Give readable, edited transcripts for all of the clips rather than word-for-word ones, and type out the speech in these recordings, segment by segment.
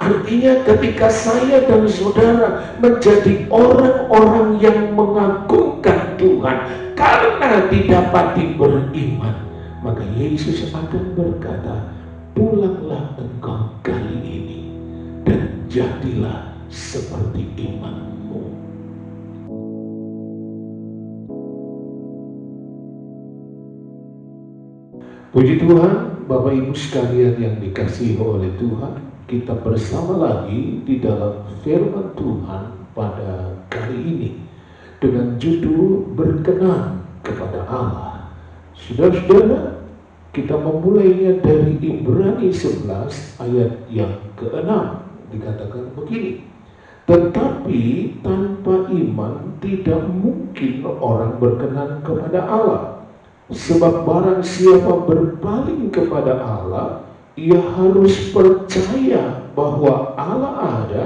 Artinya ketika saya dan saudara menjadi orang-orang yang mengagungkan Tuhan karena didapati beriman, maka Yesus akan berkata, pulanglah engkau kali ini dan jadilah seperti imanmu. Puji Tuhan, Bapak Ibu sekalian yang dikasihi oleh Tuhan, kita bersama lagi di dalam firman Tuhan pada kali ini dengan judul berkenan kepada Allah. Saudara-saudara, kita memulainya dari Ibrani 11 ayat yang ke-6. Dikatakan begini, tetapi tanpa iman tidak mungkin orang berkenan kepada Allah. Sebab barang siapa berpaling kepada Allah, ia harus percaya bahwa Allah ada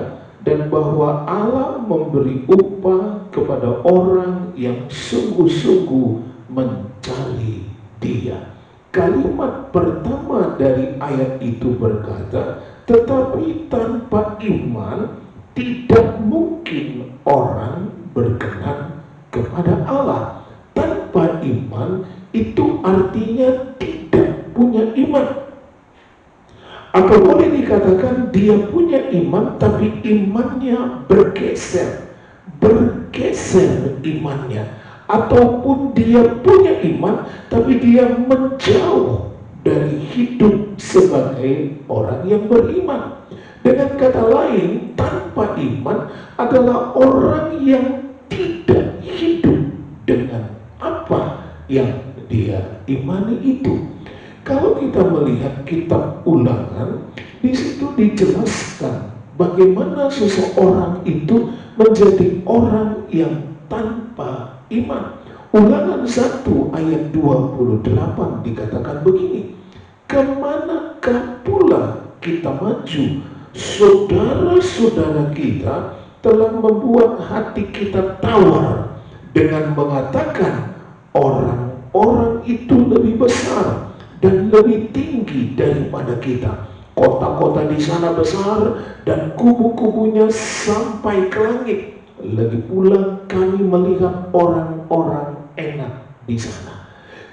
dan bahwa Allah memberi upah kepada orang yang sungguh-sungguh mencari Dia. Kalimat pertama dari ayat itu berkata, tetapi tanpa iman tidak mungkin orang berkenan kepada Allah. Tanpa iman itu artinya tidak punya iman. Atau boleh dikatakan dia punya iman tapi imannya bergeser imannya. Ataupun dia punya iman tapi dia menjauh dari hidup sebagai orang yang beriman. Dengan kata lain, tanpa iman adalah orang yang tidak hidup dengan apa yang dia imani itu. Kalau kita melihat kitab Ulangan, di situ dijelaskan bagaimana seseorang itu menjadi orang yang tanpa iman. Ulangan 1 ayat 28 dikatakan begini, kemanakah pula kita maju? Saudara-saudara kita telah membuat hati kita tawar dengan mengatakan orang-orang itu lebih besar dan lebih tinggi daripada kita. Kota-kota di sana besar dan kubu-kubunya sampai ke langit. Lagi pula kami melihat orang-orang enak di sana.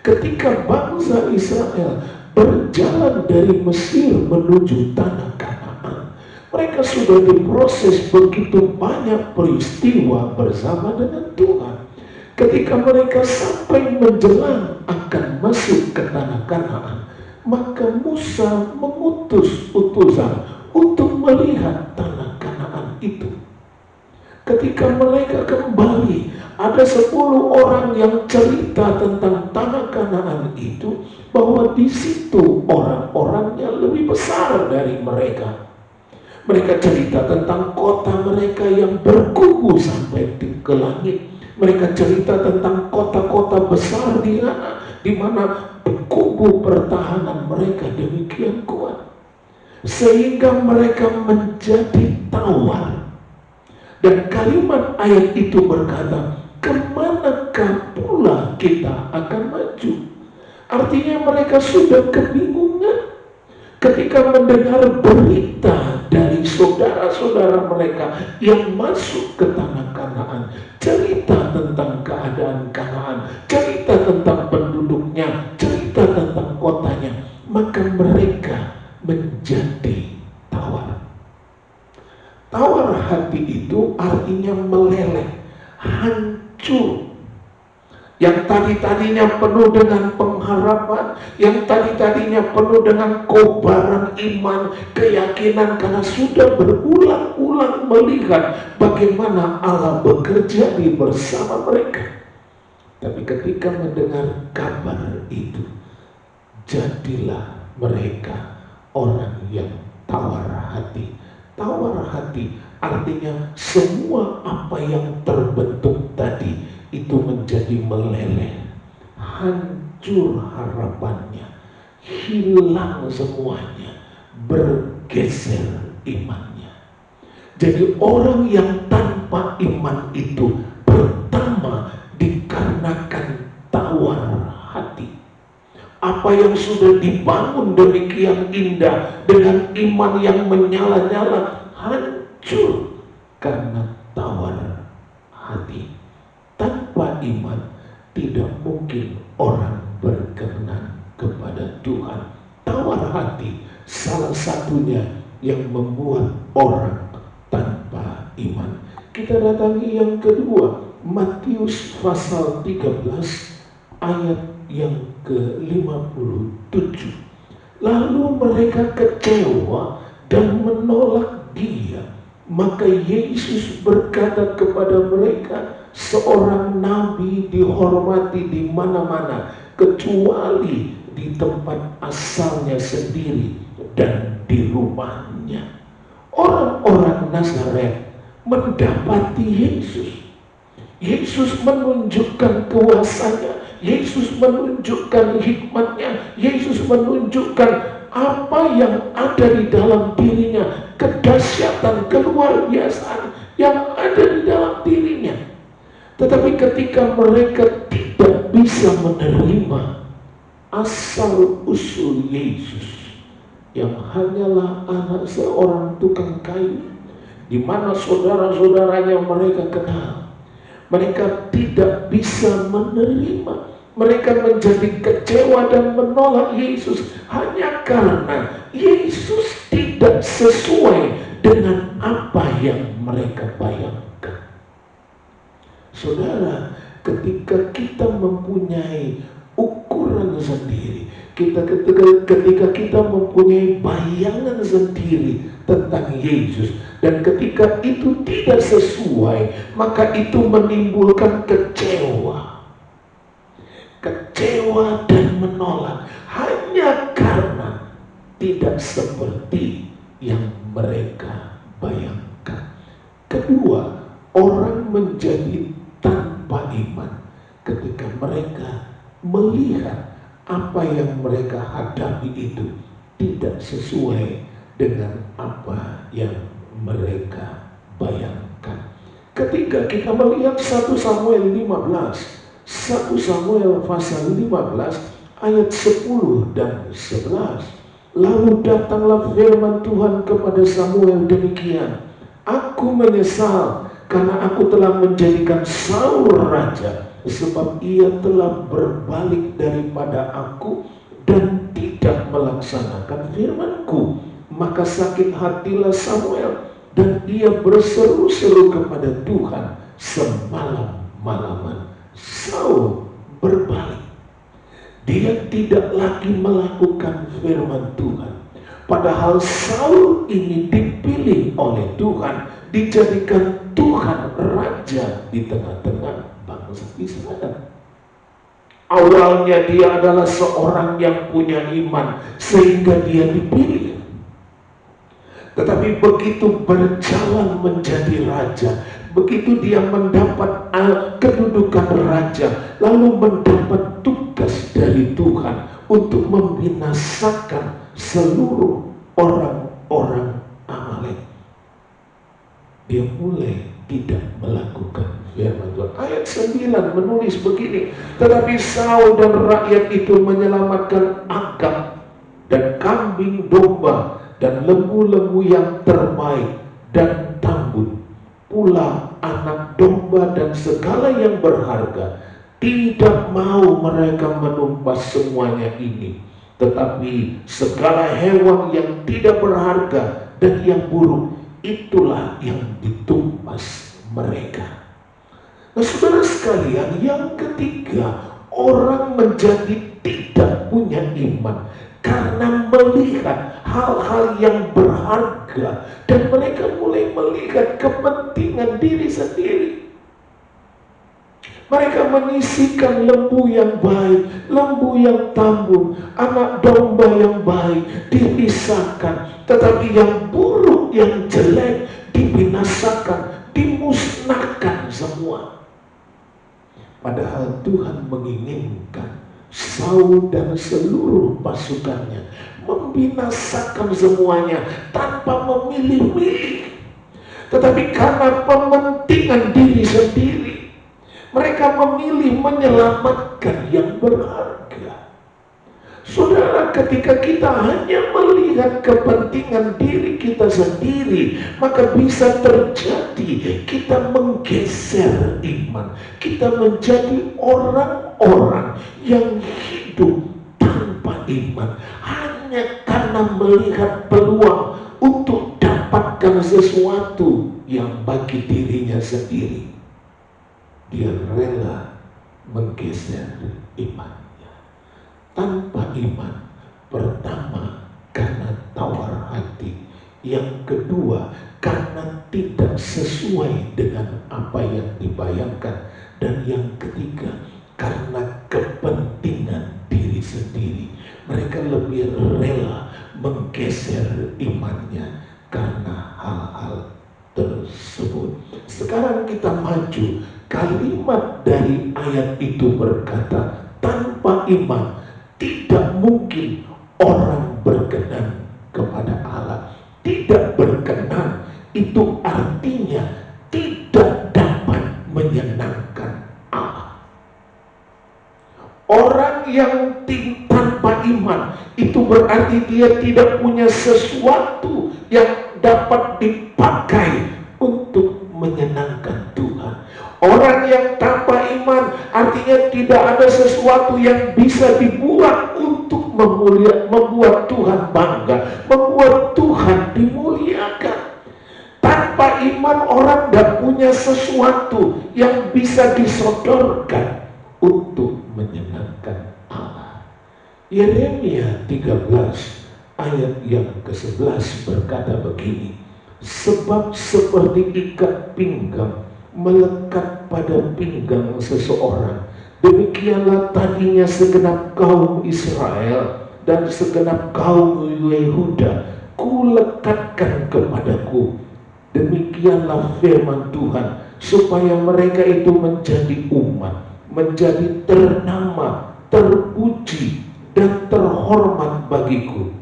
Ketika bangsa Israel berjalan dari Mesir menuju tanah Kanaan, mereka sudah diproses begitu banyak peristiwa bersama dengan Tuhan. Ketika mereka sampai menjelang akan masuk ke tanah Kanaan, maka Musa mengutus utusan untuk melihat tanah Kanaan itu. Ketika mereka kembali, ada 10 orang yang cerita tentang tanah Kanaan itu, bahwa di situ orang-orangnya lebih besar dari mereka. Mereka cerita tentang kota mereka yang berkubu sampai ke langit. Mereka cerita tentang kota-kota besar di mana kubu pertahanan mereka demikian kuat, sehingga mereka menjadi tawar. Dan kalimat ayat itu berkata, kemanakah pula kita akan maju? Artinya mereka sudah kebingungan ketika mendengar berita dari saudara-saudara mereka yang masuk ke tanah Kanaan, cerita tentang keadaan Kanaan, cerita tentang penduduknya, cerita tentang kotanya, maka mereka menjadi tawar. Tawar hati itu artinya meleleh, hancur. Yang tadi-tadinya penuh dengan pengharapan, yang tadi-tadinya penuh dengan kobaran iman, keyakinan, karena sudah berulang-ulang melihat bagaimana Allah bekerja di bersama mereka. Tapi ketika mendengar kabar itu, jadilah mereka orang yang tawar hati. Tawar hati artinya semua apa yang terbentuk tadi itu menjadi meleleh, hancur harapannya, hilang semuanya, bergeser imannya. Jadi orang yang tanpa iman itu pertama dikarenakan tawar hati. Apa yang sudah dibangun demikian indah dengan iman yang menyala-nyala hancur karena tawar hati. Tanpa iman tidak mungkin orang berkenan kepada Tuhan. Tawar hati salah satunya yang membuat orang tanpa iman. Kita datangi yang kedua, Matius pasal 13 ayat yang ke-57. Lalu mereka kecewa dan menolak Dia. Maka Yesus berkata kepada mereka, seorang nabi dihormati di mana-mana kecuali di tempat asalnya sendiri dan di rumahnya. Orang-orang Nazaret mendapati Yesus. Yesus menunjukkan kuasanya, Yesus menunjukkan hikmatnya, Yesus menunjukkan apa yang ada di dalam dirinya, kedahsyatan, keluar biasaan yang ada di dalam dirinya. Tetapi ketika mereka tidak bisa menerima asal usul Yesus yang hanyalah anak seorang tukang kayu, di mana saudara-saudaranya mereka kenal, mereka tidak bisa menerima. Mereka menjadi kecewa dan menolak Yesus hanya karena Yesus tidak sesuai dengan apa yang mereka bayangkan. Saudara, ketika kita mempunyai ukuran sendiri, ketika kita mempunyai bayangan sendiri tentang Yesus, dan ketika itu tidak sesuai, maka itu menimbulkan kecewa dan menolak hanya karena tidak seperti yang mereka bayangkan. Kedua, orang menjadi tanpa iman ketika mereka melihat apa yang mereka hadapi itu tidak sesuai dengan apa yang mereka bayangkan. Ketika kita melihat 1 Samuel 15, 1 Samuel pasal 15 ayat 10 dan 11. Lalu datanglah firman Tuhan kepada Samuel demikian, aku menyesal karena aku telah menjadikan Saul raja, sebab ia telah berbalik daripada aku dan tidak melaksanakan firman-Ku. Maka sakit hatilah Samuel dan ia berseru-seru kepada Tuhan semalam-malaman. Saul berbalik. Dia tidak lagi melakukan firman Tuhan. Padahal Saul ini dipilih oleh Tuhan, dijadikan Tuhan raja di tengah-tengah bangsa Israel. Awalnya dia adalah seorang yang punya iman sehingga dia dipilih. Tetapi begitu berjalan menjadi raja, begitu dia mendapat kedudukan raja, lalu mendapat tugas dari Tuhan untuk membinasakan seluruh orang-orang Amalek, dia mulai tidak melakukan firman Tuhan. Ayat 9 menulis begini, tetapi Saul dan rakyat itu menyelamatkan Agag dan kambing domba dan lembu-lembu yang terbaik dan tambun, pula anak domba dan segala yang berharga. Tidak mau mereka menumpas semuanya ini, tetapi segala hewan yang tidak berharga dan yang buruk, itulah yang ditumpas mereka. Nah, saudara sekalian, yang ketiga, orang menjadi tidak punya iman karena melihat hal-hal yang berharga dan mereka mulai melihat kepentingan diri sendiri. Mereka menyisihkan lembu yang baik, lembu yang tambun, anak domba yang baik dipisahkan, tetapi yang buruk, yang jelek dibinasakan, dimusnahkan semua. Padahal Tuhan menginginkan Saul dan seluruh pasukannya membinasakan semuanya tanpa memilih-milih. Tetapi karena kepentingan diri sendiri, mereka memilih menyelamatkan yang berharga. Saudara, ketika kita hanya melihat kepentingan diri kita sendiri, maka bisa terjadi kita menggeser iman. Kita menjadi orang-orang yang hidup tanpa iman, hanya karena melihat peluang untuk dapatkan sesuatu yang bagi dirinya sendiri. Dia rela menggeser iman. Tanpa iman, pertama karena tawar hati, yang kedua karena tidak sesuai dengan apa yang dibayangkan, dan yang ketiga karena kepentingan diri sendiri. Mereka lebih rela menggeser imannya karena hal-hal tersebut. Sekarang kita maju, kalimat dari ayat itu berkata, tanpa iman tidak mungkin orang berkenan kepada Allah. Tidak berkenan itu artinya tidak dapat menyenangkan Allah. Orang yang tanpa iman itu berarti dia tidak punya sesuatu yang dapat dipakai untuk menyenangkan Tuhan. Orang yang tanpa iman artinya tidak ada sesuatu yang bisa dibuat untuk membuat Tuhan bangga, membuat Tuhan dimuliakan. Tanpa iman orang tidak punya sesuatu yang bisa disodorkan untuk menyenangkan Allah. Yeremia 13 ayat yang ke-11 berkata begini, sebab seperti ikat pinggang melekat pada pinggang seseorang, demikianlah tadinya segenap kaum Israel dan segenap kaum Yehuda kulekatkan kepadaku. Demikianlah firman Tuhan, supaya mereka itu menjadi umat, menjadi ternama, terpuji dan terhormat bagiku.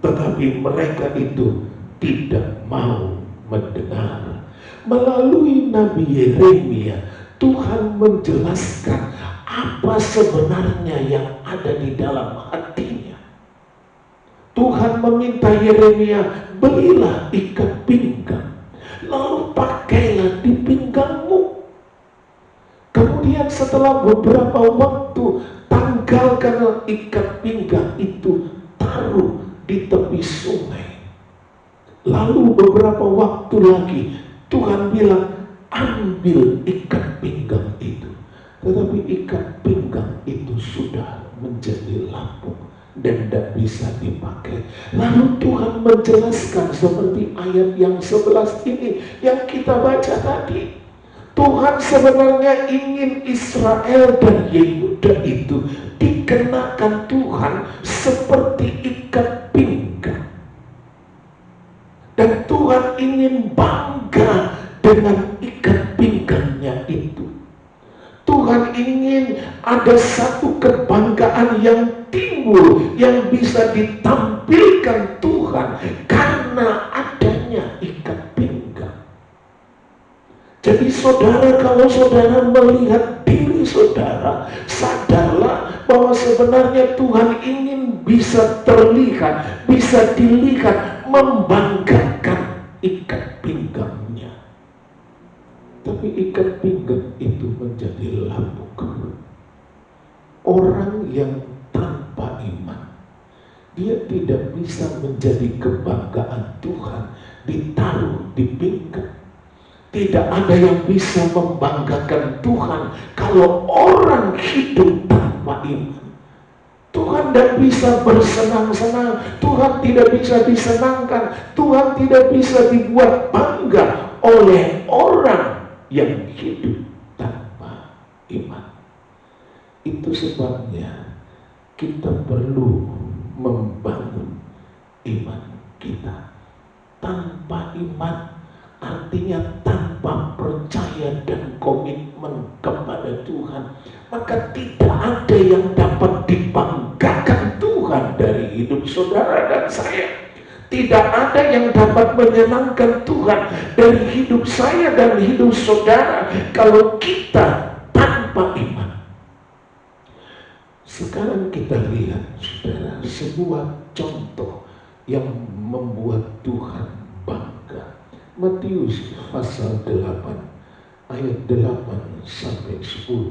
Tetapi mereka itu tidak mau mendengar. Melalui Nabi Yeremia, Tuhan menjelaskan apa sebenarnya yang ada di dalam hatinya. Tuhan meminta Yeremia, belilah ikat pinggang, lalu pakailah di pinggangmu. Kemudian setelah beberapa waktu, tanggalkan ikat pinggang itu, taruh di tepi sungai. Lalu beberapa waktu lagi Tuhan bilang, ambil ikat pinggang itu. Tetapi ikat pinggang itu sudah menjadi lapuk dan tidak bisa dipakai. Lalu Tuhan menjelaskan seperti ayat yang 11 ini yang kita baca tadi. Tuhan sebenarnya ingin Israel dan Yehuda itu dikenakan Tuhan seperti ikat pinggang. Dan Tuhan ingin bangga dengan ikat pinggangnya itu. Tuhan ingin ada satu kebanggaan yang timbul, yang bisa ditampilkan Tuhan karena adanya ikat pinggang. Jadi saudara, kalau saudara melihat diri saudara, sadarlah bahwa sebenarnya Tuhan ingin bisa terlihat, bisa dilihat, membanggakan ikat pinggangnya. Tapi ikat pinggang itu menjadi lapuk. Orang yang tanpa iman, dia tidak bisa menjadi kebanggaan Tuhan ditaruh di pinggang. Tidak ada yang bisa membanggakan Tuhan kalau orang hidup tanpa iman. Tuhan tidak bisa bersenang-senang, Tuhan tidak bisa disenangkan, Tuhan tidak bisa dibuat bangga oleh orang yang hidup tanpa iman. Itu sebabnya kita perlu membangun iman kita. Tanpa iman artinya tanpa percaya dan komitmen kepada Tuhan, maka tidak ada yang dapat dibanggakan Tuhan dari hidup saudara dan saya. Tidak ada yang dapat menyenangkan Tuhan dari hidup saya dan hidup saudara kalau kita tanpa iman. Sekarang kita lihat, saudara, sebuah contoh yang membuat Tuhan bangga. Matius pasal 8 ayat 8 sampai 10.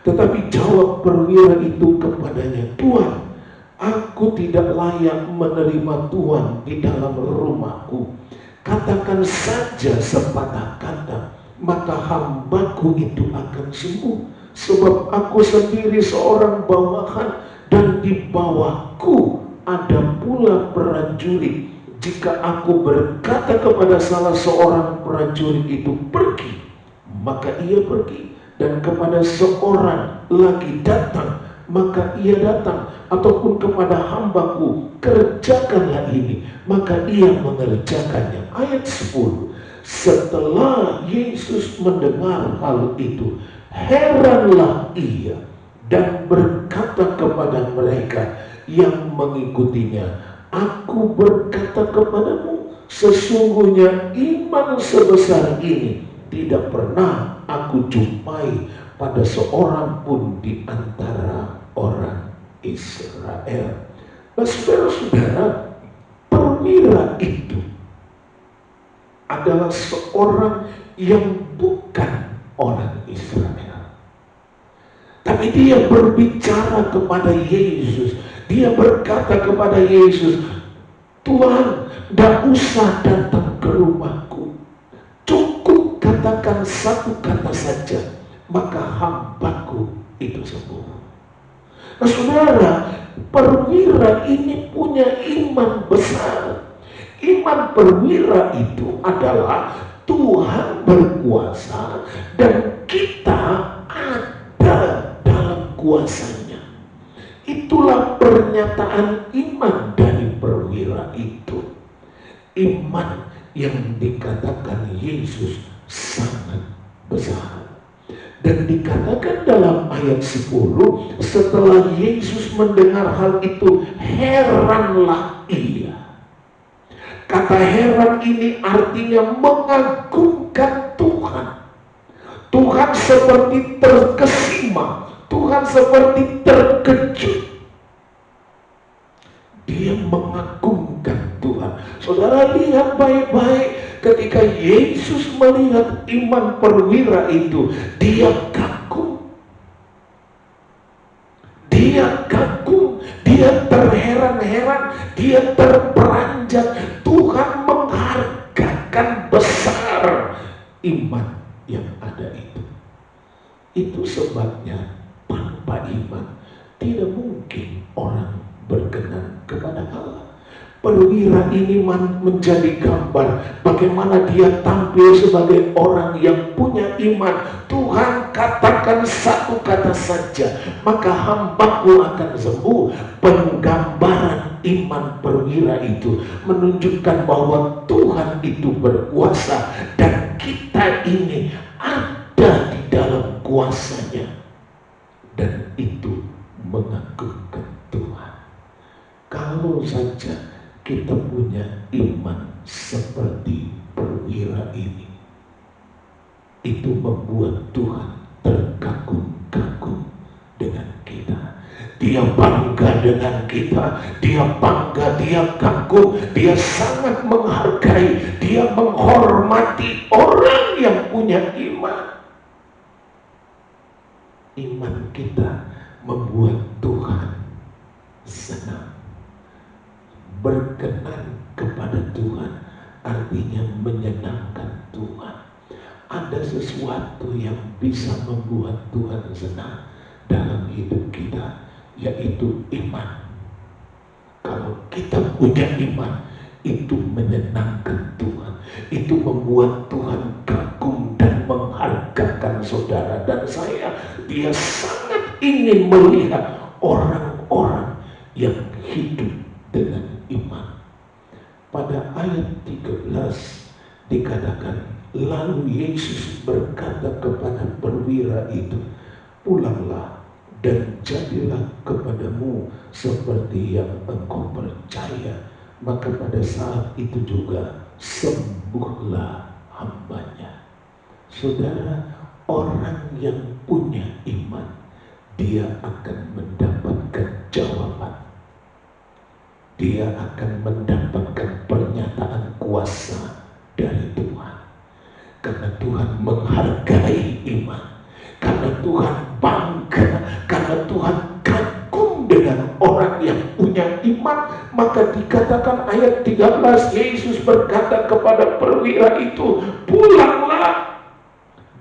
Tetapi jawab perwira itu kepadanya, Tuhan, aku tidak layak menerima Tuhan di dalam rumahku. Katakan saja sepatah kata, maka hambaku itu akan sembuh. Sebab aku sendiri seorang bawahan, dan di bawahku ada pula prajurit. Jika aku berkata kepada salah seorang prajurit itu pergi, maka ia pergi. Dan kepada seorang lagi datang, maka ia datang. Ataupun kepada hambaku, kerjakanlah ini, maka ia mengerjakannya. Ayat 10. Setelah Yesus mendengar hal itu, heranlah ia dan berkata kepada mereka yang mengikutinya, aku berkata kepadamu, sesungguhnya iman sebesar ini tidak pernah aku jumpai pada seorang pun di antara orang Israel. Nah, saudara-saudara, perwira itu adalah seorang yang bukan orang Israel. Tapi dia berbicara kepada Yesus. Dia berkata kepada Yesus, Tuhan, tidak usah datang ke rumahku. Cukup katakan satu kata saja, maka hambaku itu sembuh. Nah, saudara, perwira ini punya iman besar. Iman perwira itu adalah Tuhan berkuasa dan kita ada dalam kuasanya. Itulah pernyataan iman dari perwira itu. Iman yang dikatakan Yesus sangat besar. Dan dikatakan dalam ayat 10, setelah Yesus mendengar hal itu, heranlah ia. Kata heran ini artinya mengagumkan Tuhan. Tuhan seperti terkesima, Tuhan seperti terkejut. Dia mengagumkan Tuhan. Saudara lihat baik-baik, ketika Yesus melihat iman perwira itu, dia kagum. Dia kagum, dia terheran-heran, dia terperanjat. Tuhan menghargakan besar iman yang ada itu. Itu sebabnya tanpa iman tidak mungkin orang berkenan kepada Allah. Perwira ini menjadi gambar bagaimana dia tampil sebagai orang yang punya iman. Tuhan, katakan satu kata saja, maka hambaku akan sembuh. Penggambaran iman perwira itu menunjukkan bahwa Tuhan itu berkuasa dan kita ini ada di dalam kuasanya, dan itu mengagumkan Tuhan. Kalau saja kita punya iman seperti perwira ini, itu membuat Tuhan terkagum-kagum dengan kita. Dia bangga dengan kita, dia bangga, dia kagum, dia sangat menghargai, dia menghormati orang yang punya iman. Iman kita membuat Tuhan senang. Berkenan kepada Tuhan artinya menyenangkan Tuhan. Ada sesuatu yang bisa membuat Tuhan senang dalam hidup kita, yaitu iman. Kalau kita punya iman, itu menyenangkan Tuhan. Itu membuat Tuhan kagum dan menghargakan saudara dan saya. Dia sangat ingin melihat orang-orang yang hidup dengan iman. Pada ayat 13 dikatakan, lalu Yesus berkata kepada perwira itu, pulanglah dan jadilah kepadamu seperti yang engkau percaya. Maka pada saat itu juga sembuhlah hambanya. Saudara, orang yang punya iman, dia akan mendapatkan jawaban. Dia akan mendapatkan pernyataan kuasa dari Tuhan. Karena Tuhan menghargai iman, karena Tuhan bangga, karena Tuhan kagum dengan orang yang punya iman. Maka dikatakan ayat 13, Yesus berkata kepada perwira itu, pulanglah,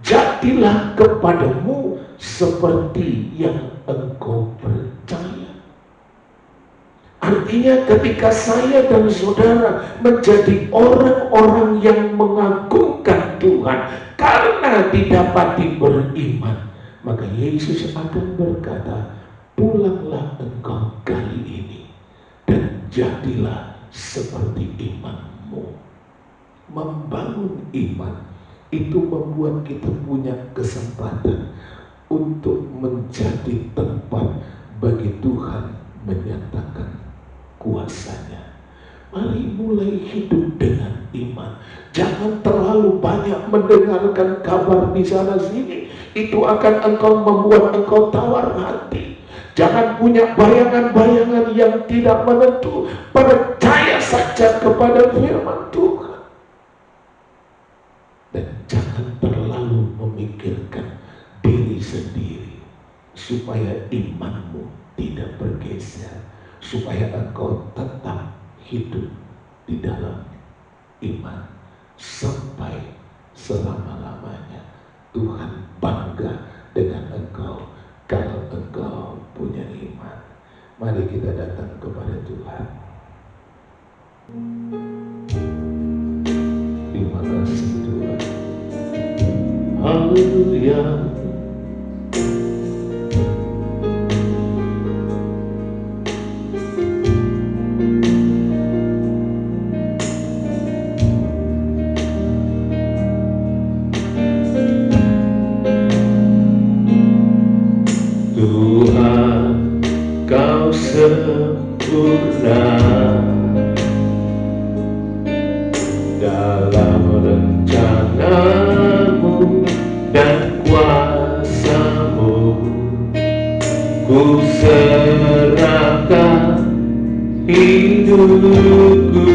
jadilah kepadamu seperti yang engkau percaya. Artinya ketika saya dan saudara menjadi orang-orang yang mengagungkan Tuhan karena didapati beriman, maka Yesus akan berkata, pulanglah engkau kali ini dan jadilah seperti imanmu. Membangun iman itu membuat kita punya kesempatan untuk menjadi tempat bagi Tuhan menyatakan kuasanya. Mari mulai hidup dengan iman. Jangan terlalu banyak mendengarkan kabar di sana sini. Itu akan engkau membuat engkau tawar hati. Jangan punya bayangan-bayangan yang tidak menentu. Percaya saja kepada firman Tuhan. Dan jangan terlalu memikirkan diri sendiri, supaya imanmu tidak bergeser, supaya engkau tetap hidup di dalam iman sampai selama-lamanya. Tuhan bangga dengan engkau kalau engkau punya iman. Mari kita datang kepada Tuhan. Terima kasih Tuhan. Haleluya. Tuhan, kau sempurna dalam rencanamu dan kuasamu. Ku serahkan hidupku,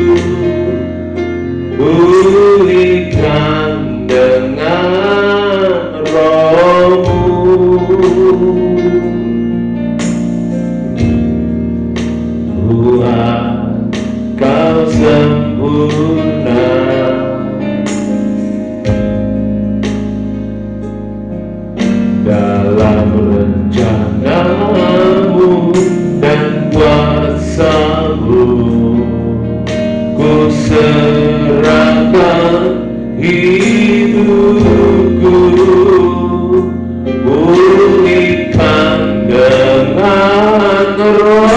pulihkan dengan rohmu. Tuhan, kau sempurna dalam rencanamu dan kuasamu. Ku serahkan hidupku, pulihkan dengan rohmu.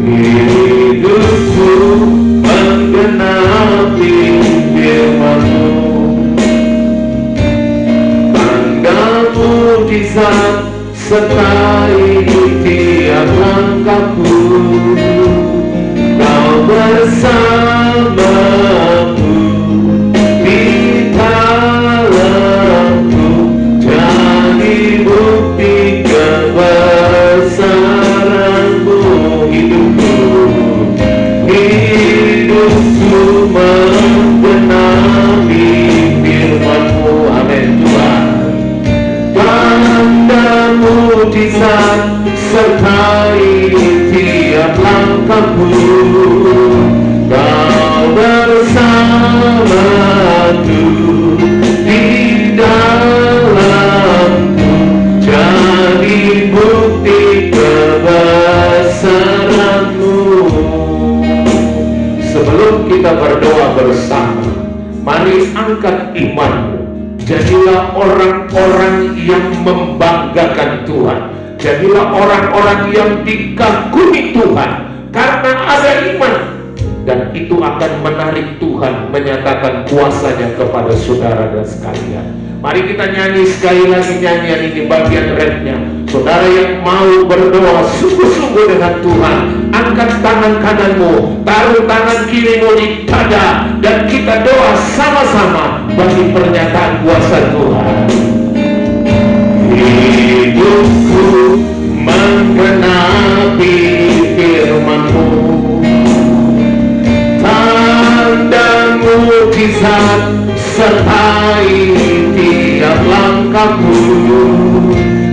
Hidupku menggenapi firman-Mu, tanda mujizat sertai tiap langkahku. Kau bersamaku di dalamku, jadi bukti kebesaran-Mu. Hidupku menggenapi firman-Mu. Amin Tuhan. Tanda mujizat sertai tiap langkahku. Kau bersamaku di dalamku, jadi bukti kebesaran-Mu. Sebelum kita berdoa bersama, mari angkat imanmu. Jadilah orang-orang yang membanggakan Tuhan. Jadilah orang-orang yang dikagumi Tuhan karena ada iman. Dan itu akan menarik Tuhan menyatakan kuasanya kepada saudara dan sekalian. Mari kita nyanyi sekali lagi nyanyian ini, bagian refnya. Saudara yang mau berdoa sungguh-sungguh dengan Tuhan, angkat tangan kananmu, taruh tangan kirimu di dada, dan kita doa sama-sama bagi pernyataan kuasa Tuhan. hidupku menggenapi firman-Mu. Tanda mukjizat sertai tiap langkahku.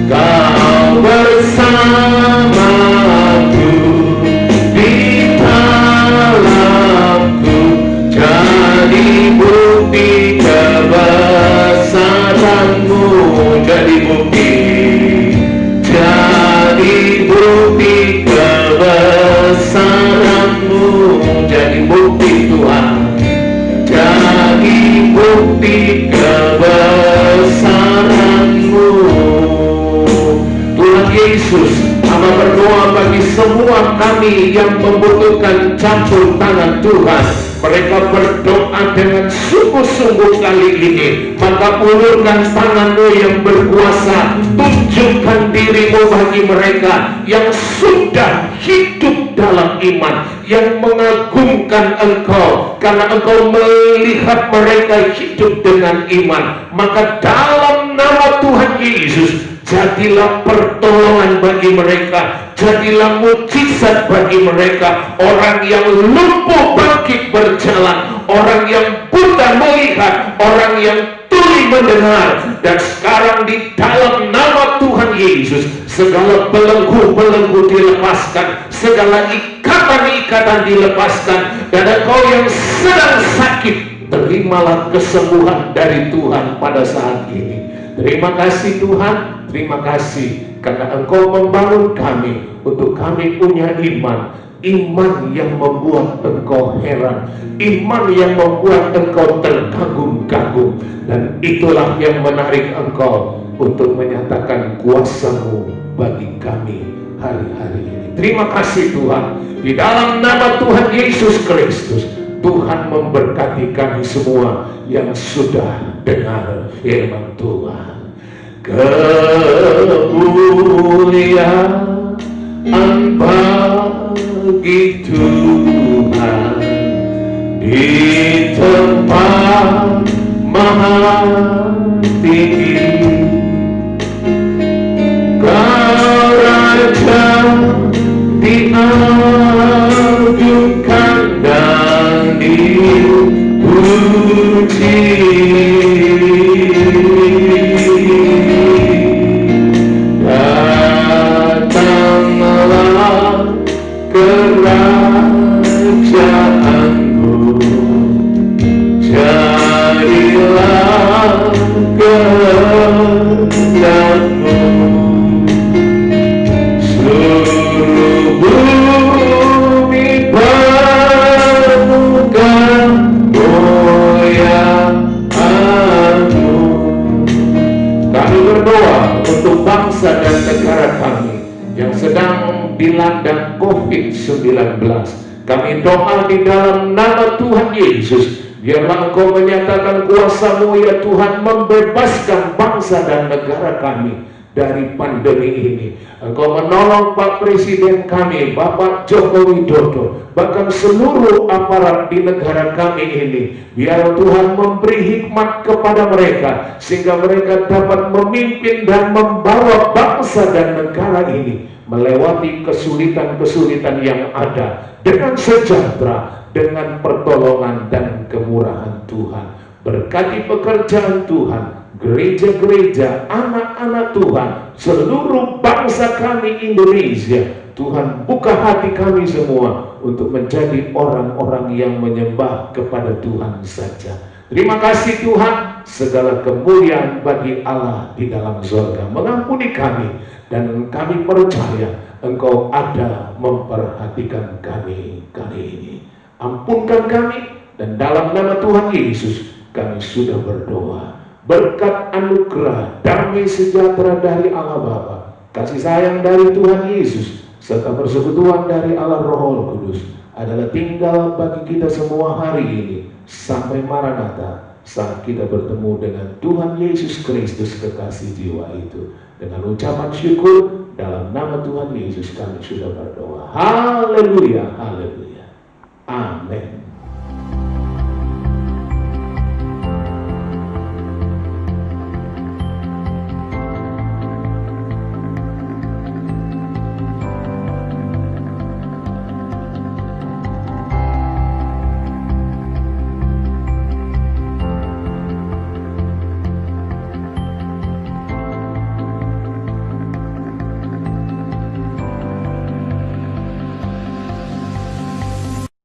Kau bersamaku di dalamku, jadi bukti kebesaran-Mu, jadi bukti kebesaran-Mu, jadi bukti Tuhan, jadi bukti kebesaran-Mu. Tuhan Yesus, Hamba berdoa bagi semua kami yang membutuhkan campur tangan Tuhan. Mereka berdoa dengan sungguh-sungguh kali ini, maka ulurkan tangan-Mu yang berkuasa. Tunjukkan diri-Mu bagi mereka yang sudah hidup dalam iman, yang mengagumkan Engkau, karena Engkau melihat mereka hidup dengan iman. Maka dalam nama Tuhan Yesus, jadilah pertolongan bagi mereka, jadilah mukjizat bagi mereka. Orang yang lumpuh bangkit berjalan, orang yang buta melihat, orang yang tuli mendengar. Dan sekarang di dalam nama Tuhan Yesus, segala belenggu-belenggu dilepaskan, segala ikatan-ikatan dilepaskan. Dan engkau yang sedang sakit, terimalah kesembuhan dari Tuhan pada saat ini. Terima kasih Tuhan, terima kasih karena Engkau membangun kami untuk kami punya iman. Iman yang membuat Engkau heran, iman yang membuat Engkau terkagum-kagum. Dan itulah yang menarik Engkau untuk menyatakan kuasa-Mu bagi kami hari-hari ini. Terima kasih Tuhan, di dalam nama Tuhan Yesus Kristus, Tuhan memberkati kami semua yang sudah dengar firman Tuhan. Kemuliaan bagi Tuhan di tempat maha tinggi. Kau Raja diagunkan dan dipuji. Datanglah kerajaanmu, jadilah kehendakmu. Seluruh bumi penuh kemuliaan-Mu. Kami berdoa untuk bangsa dan negara kami yang sedang dilanda COVID-19. Kami doa di dalam nama Tuhan Yesus, biarlah Engkau menyatakan kuasa-Mu ya Tuhan, membebaskan bangsa dan negara kami dari pandemi ini. Engkau menolong Pak Presiden kami, Bapak Joko Widodo, bahkan seluruh aparat di negara kami ini. Biar Tuhan memberi hikmat kepada mereka, sehingga mereka dapat memimpin dan membawa bangsa dan negara ini melewati kesulitan-kesulitan yang ada dengan sejahtera, dengan pertolongan dan kemurahan Tuhan. Berkati pekerjaan Tuhan, gereja-gereja, anak-anak Tuhan, seluruh bangsa kami Indonesia. Tuhan buka hati kami semua untuk menjadi orang-orang yang menyembah kepada Tuhan saja. Terima kasih Tuhan, segala kemuliaan bagi Allah di dalam surga. Mengampuni kami, dan kami percaya Engkau ada memperhatikan kami kali ini. Ampunkan kami, dan dalam nama Tuhan Yesus kami sudah berdoa. Berkat anugerah damai sejahtera dari Allah Bapa, kasih sayang dari Tuhan Yesus, serta persekutuan dari Allah Roh Kudus adalah tinggal bagi kita semua hari ini sampai Maranatha, saat kita bertemu dengan Tuhan Yesus Kristus kekasih jiwa itu. Dengan ucapan syukur dalam nama Tuhan Yesus kami sudah berdoa. Haleluya, haleluya.